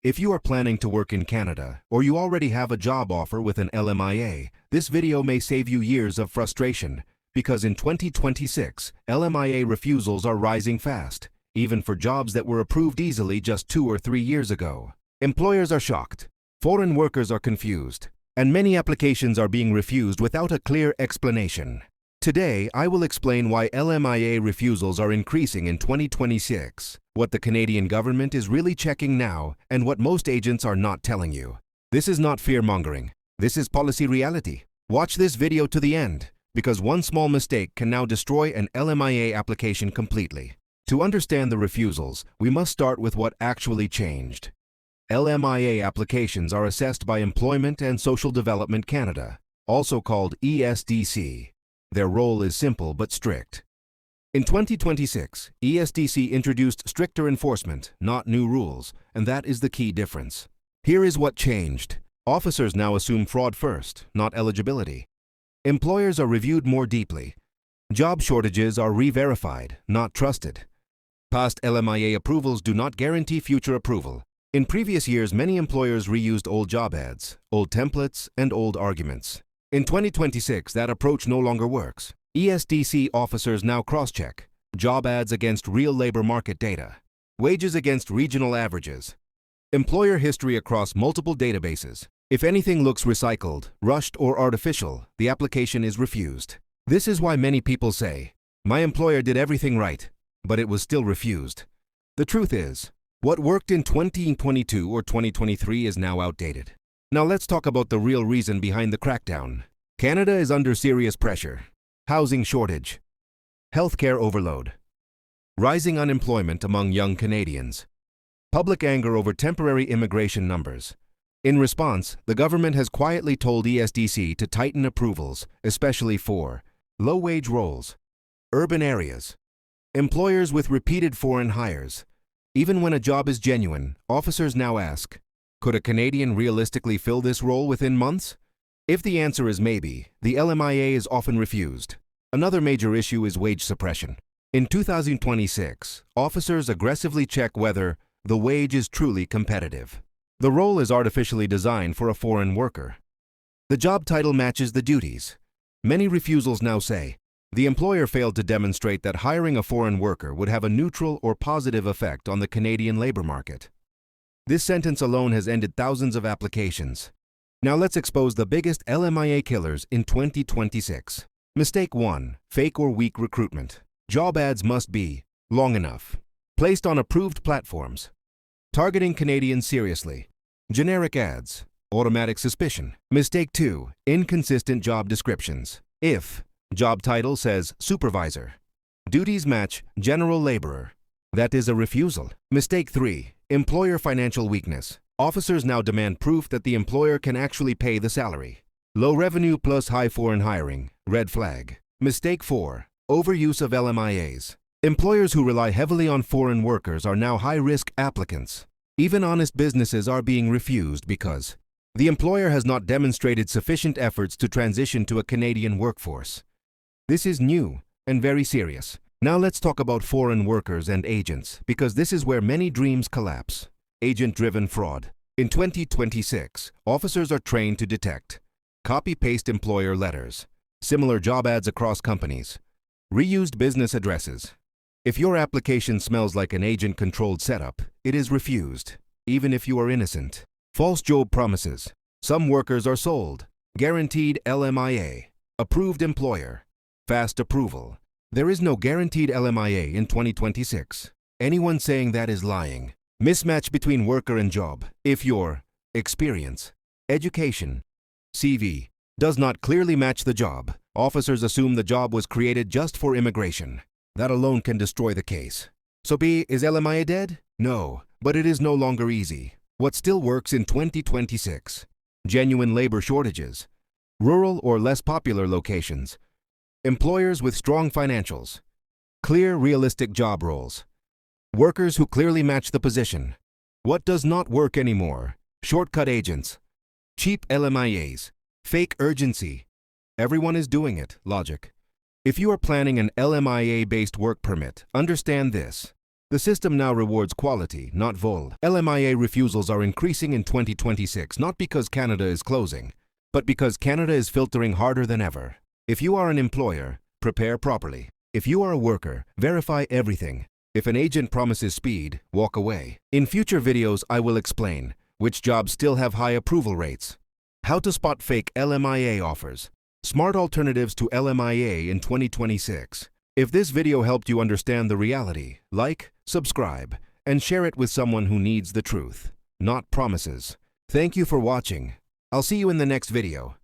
If you are planning to work in Canada, or you already have a job offer with an LMIA, this video may save you years of frustration, because in 2026, LMIA refusals are rising fast, even for jobs that were approved easily just 2 or 3 years ago. Employers are shocked, foreign workers are confused, and many applications are being refused without a clear explanation. Today, I will explain why LMIA refusals are increasing in 2026, what the Canadian government is really checking now, and what most agents are not telling you. This is not fear-mongering. This is policy reality. Watch this video to the end, because one small mistake can now destroy an LMIA application completely. To understand the refusals, we must start with what actually changed. LMIA applications are assessed by Employment and Social Development Canada, also called ESDC. Their role is simple but strict. In 2026, ESDC introduced stricter enforcement, not new rules, and that is the key difference. Here is what changed. Officers now assume fraud first, not eligibility. Employers are reviewed more deeply. Job shortages are re-verified, not trusted. Past LMIA approvals do not guarantee future approval. In previous years, many employers reused old job ads, old templates, and old arguments. In 2026, that approach no longer works. ESDC officers now cross-check job ads against real labor market data, wages against regional averages, employer history across multiple databases. If anything looks recycled, rushed, or artificial, the application is refused. This is why many people say, "My employer did everything right, but it was still refused." The truth is, what worked in 2022 or 2023 is now outdated. Now let's talk about the real reason behind the crackdown. Canada is under serious pressure. Housing shortage, healthcare overload, rising unemployment among young Canadians, public anger over temporary immigration numbers. In response, the government has quietly told ESDC to tighten approvals, especially for low-wage roles, urban areas, employers with repeated foreign hires. Even when a job is genuine, officers now ask, could a Canadian realistically fill this role within months? If the answer is maybe, the LMIA is often refused. Another major issue is wage suppression. In 2026, officers aggressively check whether the wage is truly competitive. The role is artificially designed for a foreign worker. The job title matches the duties. Many refusals now say, the employer failed to demonstrate that hiring a foreign worker would have a neutral or positive effect on the Canadian labor market. This sentence alone has ended thousands of applications. Now let's expose the biggest LMIA killers in 2026. Mistake 1. Fake or weak recruitment. Job ads must be long enough, placed on approved platforms, targeting Canadians seriously. Generic ads, automatic suspicion. Mistake 2. Inconsistent job descriptions. If job title says supervisor, duties match general laborer, that is a refusal. Mistake 3. Employer financial weakness. Officers now demand proof that the employer can actually pay the salary. Low revenue plus high foreign hiring, red flag. Mistake 4. Overuse of LMIAs. Employers who rely heavily on foreign workers are now high-risk applicants. Even honest businesses are being refused because the employer has not demonstrated sufficient efforts to transition to a Canadian workforce. This is new and very serious. Now let's talk about foreign workers and agents, because this is where many dreams collapse. Agent-driven fraud. In 2026, officers are trained to detect copy-paste employer letters, similar job ads across companies, reused business addresses. If your application smells like an agent-controlled setup, it is refused, even if you are innocent. False job promises. Some workers are sold. Guaranteed LMIA. Approved employer. Fast approval. There is no guaranteed LMIA in 2026. Anyone saying that is lying. Mismatch between worker and job. If your experience, education, CV does not clearly match the job, officers assume the job was created just for immigration. That alone can destroy the case. So is LMIA dead? No, but it is no longer easy. What still works in 2026? Genuine labor shortages, rural or less popular locations, employers with strong financials, clear, realistic job roles, workers who clearly match the position. What does not work anymore? Shortcut agents, cheap LMIAs, fake urgency. Everyone is doing it, logic. If you are planning an LMIA-based work permit, understand this. The system now rewards quality, not vol. LMIA refusals are increasing in 2026, not because Canada is closing, but because Canada is filtering harder than ever. If you are an employer, prepare properly. If you are a worker, verify everything. If an agent promises speed, walk away. In future videos, I will explain which jobs still have high approval rates, how to spot fake LMIA offers, smart alternatives to LMIA in 2026. If this video helped you understand the reality, like, subscribe, and share it with someone who needs the truth, not promises. Thank you for watching. I'll see you in the next video.